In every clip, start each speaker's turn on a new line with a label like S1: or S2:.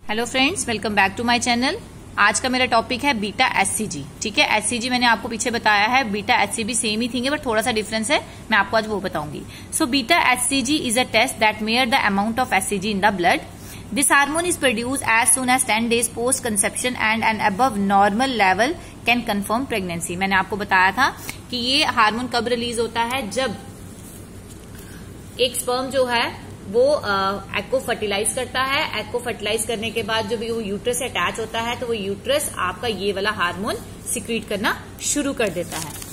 S1: Hello friends, welcome back to my channel. आज का मेरा टॉपिक है बीटा एचसीजी। ठीक है, एचसीजी मैंने आपको पीछे बताया है, बीटा एचसीजी सेम ही थिंग है बट थोड़ा सा डिफरेंस है, मैं आपको आज वो बताऊंगी। So beta HCG is a test that measure the amount of HCG in the blood. This hormone is produce as soon as 10 days post conception and an above normal level can confirm pregnancy. मैंने आपको बताया था कि ये hormone कब release होता है, जब एक स्पर्म जो है वो एग को फर्टिलाइज करता है। एग को फर्टिलाइज करने के बाद जब वो यूट्रस से अटैच होता है तो वो यूट्रस आपका ये वाला हार्मोन सिक्रीट करना शुरू कर देता है।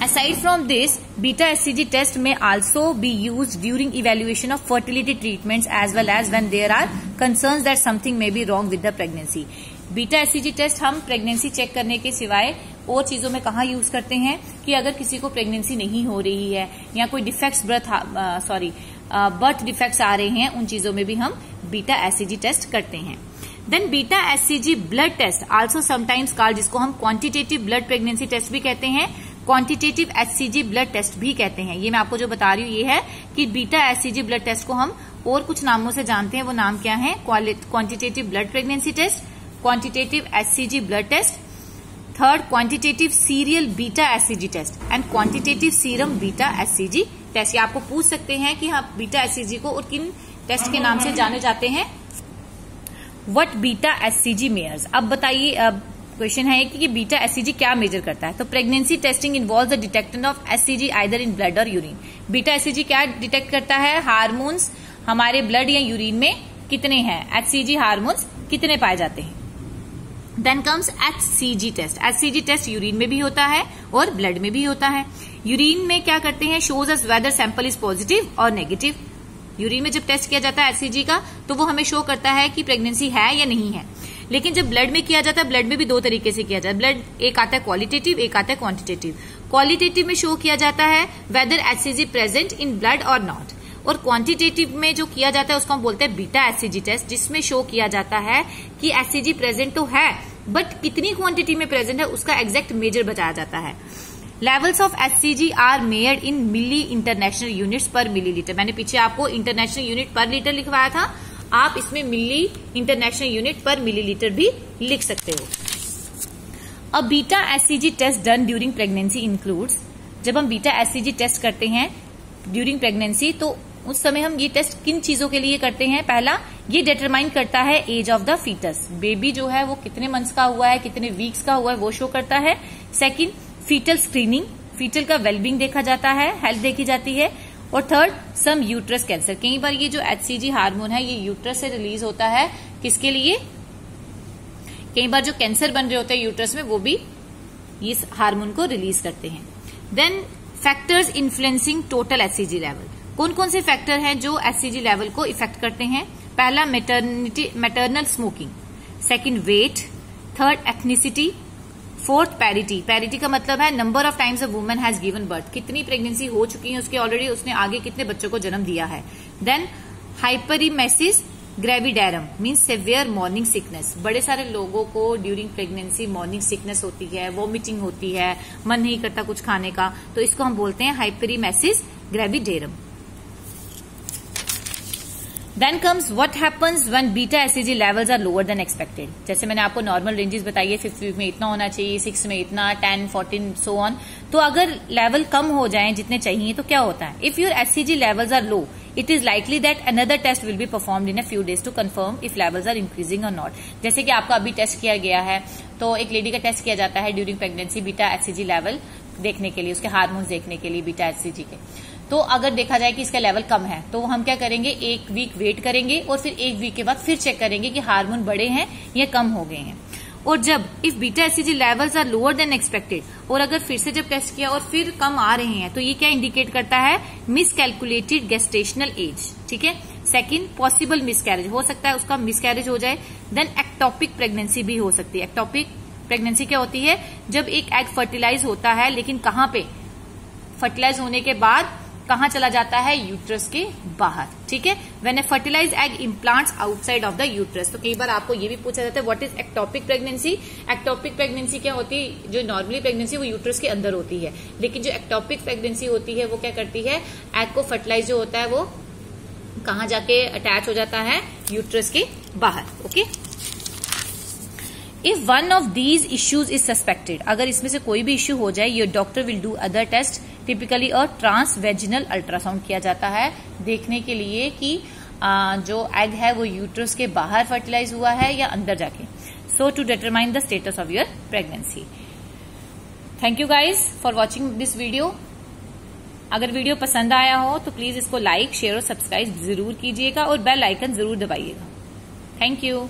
S1: Aside from this, beta HCG test may also be used during evaluation of fertility treatments as well as when there are concerns that something may be wrong with the pregnancy. Beta HCG test हम pregnancy check करने के सिवाय और चीजों में कहाँ use करते हैं कि अगर किसी को प्रेगनेंसी नहीं हो रही है या कोई डिफेक्ट्स बर्थ डिफेक्ट्स आ रहे हैं, उन चीजों में भी हम बीटा एचसीजी टेस्ट करते हैं। Then beta HCG blood test also sometimes called, जिसको हम क्वांटिटेटिव ब्लड प्रेगनेंसी टेस्ट भी कहते हैं, क्वांटिटेटिव एचसीजी ब्लड टेस्ट भी कहते हैं। ये मैं आपको जो बता रही हूँ ये है कि बीटा एचसीजी ब्लड टेस्ट को हम और कुछ नामों से जानते हैं। वो नाम क्या है? Quantitative blood pregnancy test, quantitative HCG blood test, third quantitative serial beta HCG test and quantitative serum beta HCG test. ये आपको पूछ सकते हैं कि हाँ बीटा एचसीजी को और किन टेस्ट के नाम से जाने जाते हैं। What beta HCG measures. अब बताइए, क्वेश्चन है कि बीटा एचसीजी क्या मेजर करता है। तो pregnancy testing involve the detection of HCG either in blood और यूरिन। बीटा एचसीजी क्या डिटेक्ट करता है? हार्मोन्स हमारे ब्लड या यूरिन में कितने हैं, एचसीजी हार्मोन्स कितने पाए जाते हैं। Then comes HCG test. HCG test urine में भी होता है और ब्लड में भी होता है। यूरिन में क्या करते हैं? Shows us whether sample is positive और नेगेटिव। यूरिन में जब टेस्ट किया जाता है एचसीजी का तो वो हमें शो करता है कि प्रेगनेंसी है या नहीं है। लेकिन जब ब्लड में किया जाता है, ब्लड में भी दो तरीके से किया जाता है। ब्लड एक आता है क्वालिटेटिव, एक आता है क्वांटिटेटिव। क्वालिटेटिव में शो किया जाता है whether HCG present in blood और नॉट, और क्वांटिटेटिव में जो किया जाता है उसको हम बोलते हैं बीटा एचसीजी टेस्ट, जिसमें शो किया जाता है कि एचसीजी प्रेजेंट तो है बट कितनी क्वांटिटी में प्रेजेंट है उसका एग्जैक्ट मेजर बताया जाता है। Levels of HCG are measured in milli international units per millilitre. मैंने पीछे आपको इंटरनेशनल यूनिट पर लीटर लिखवाया था, आप इसमें milli international unit per millilitre भी लिख सकते हो। अब beta HCG test done during pregnancy includes, जब हम बीटा एचसीजी टेस्ट करते हैं ड्यूरिंग प्रेगनेंसी तो उस समय हम ये टेस्ट किन चीजों के लिए करते हैं? पहला, ये डिटरमाइन करता है age of the foetus, baby जो है वो कितने मंथ्स का हुआ है, कितने वीक्स का हुआ है, वो शो करता है। सेकंड, फीटल स्क्रीनिंग, फीटल का वेलबींग देखा जाता है, हेल्थ देखी जाती है। और थर्ड, सम यूट्रस कैंसर। कई बार ये जो एचसीजी हार्मोन है ये यूट्रस से रिलीज होता है, किसके लिए? कई बार जो कैंसर बन रहे होते हैं यूट्रस में वो भी इस हार्मोन को रिलीज करते हैं। Then factors influencing total HCG level. कौन कौन से फैक्टर हैं जो एचसीजी लेवल को इफेक्ट करते हैं? पहला, maternal smoking, second weight, third ethnicity, fourth parity. Parity का मतलब है number of times a woman has given birth, कितनी प्रेगनेंसी हो चुकी है उसकी ऑलरेडी, उसने आगे कितने बच्चों को जन्म दिया है। Then hyperemesis gravidarum means severe morning sickness. बड़े सारे लोगों को ड्यूरिंग प्रेगनेंसी मॉर्निंग सिकनेस होती है, वॉमिटिंग होती है, मन नहीं करता कुछ खाने का, तो इसको हम बोलते हैं हाइपरिमेसिस gravidarum. Then comes what happens when beta HCG levels are lower than expected. जैसे मैंने आपको नॉर्मल रेंजेस बताई है, 5th वीक में इतना होना चाहिए, 6 में इतना, 10, 14 सो ऑन। तो अगर लेवल कम हो जाए जितने चाहिए तो क्या होता है? If your HCG levels are low, it is likely that another test will be performed in a few days to confirm if levels are increasing or not. जैसे कि आपका अभी टेस्ट किया गया है तो एक लेडी का टेस्ट किया जाता है during pregnancy beta HCG level देखने के लिए, उसके हार्मोन्स देखने के लिए बीटा HCG के। तो अगर देखा जाए कि इसका लेवल कम है तो हम क्या करेंगे? एक वीक वेट करेंगे और फिर एक वीक के बाद फिर चेक करेंगे कि हार्मोन बढ़े हैं या कम हो गए हैं। और जब if beta HCG levels are lower than expected, और अगर फिर से जब टेस्ट किया और फिर कम आ रहे हैं तो ये क्या इंडिकेट करता है? मिसकैलकुलेटेड गेस्टेशनल एज। ठीक है। सेकंड, पॉसिबल मिसकैरेज, हो सकता है उसका मिसकैरेज हो जाए। देन एक्टोपिक प्रेगनेंसी भी हो सकती है। एक्टोपिक प्रेगनेंसी क्या होती है? जब एक एग फर्टिलाइज होता है लेकिन कहाँ पे? फर्टिलाइज होने के बाद कहाँ चला जाता है? यूट्रस के बाहर। ठीक है। When A fertilize egg implants outside of the uterus. तो कई बार आपको ये भी पूछा जाता है what is ectopic pregnancy. Ectopic pregnancy क्या होती है? जो नॉर्मली प्रेगनेंसी वो यूट्रस के अंदर होती है, लेकिन जो एक्टोपिक प्रेगनेंसी होती है वो क्या करती है? एग को फर्टिलाइज जो होता है वो कहाँ जाके अटैच हो जाता है? यूट्रस के बाहर। Okay. If one of these issues is suspected, अगर इसमें से कोई भी इश्यू हो जाए, your doctor will do other test, typically और ट्रांसवेजिनल अल्ट्रासाउंड किया जाता है देखने के लिए कि जो एग है वो यूट्रस के बाहर फर्टिलाइज हुआ है या अंदर जाके, so to determine the status of your pregnancy. Thank you guys for watching this video. अगर वीडियो पसंद आया हो तो प्लीज इसको लाइक, शेयर और सब्सक्राइब जरूर कीजिएगा और बेल आइकन जरूर दबाइएगा। Thank you.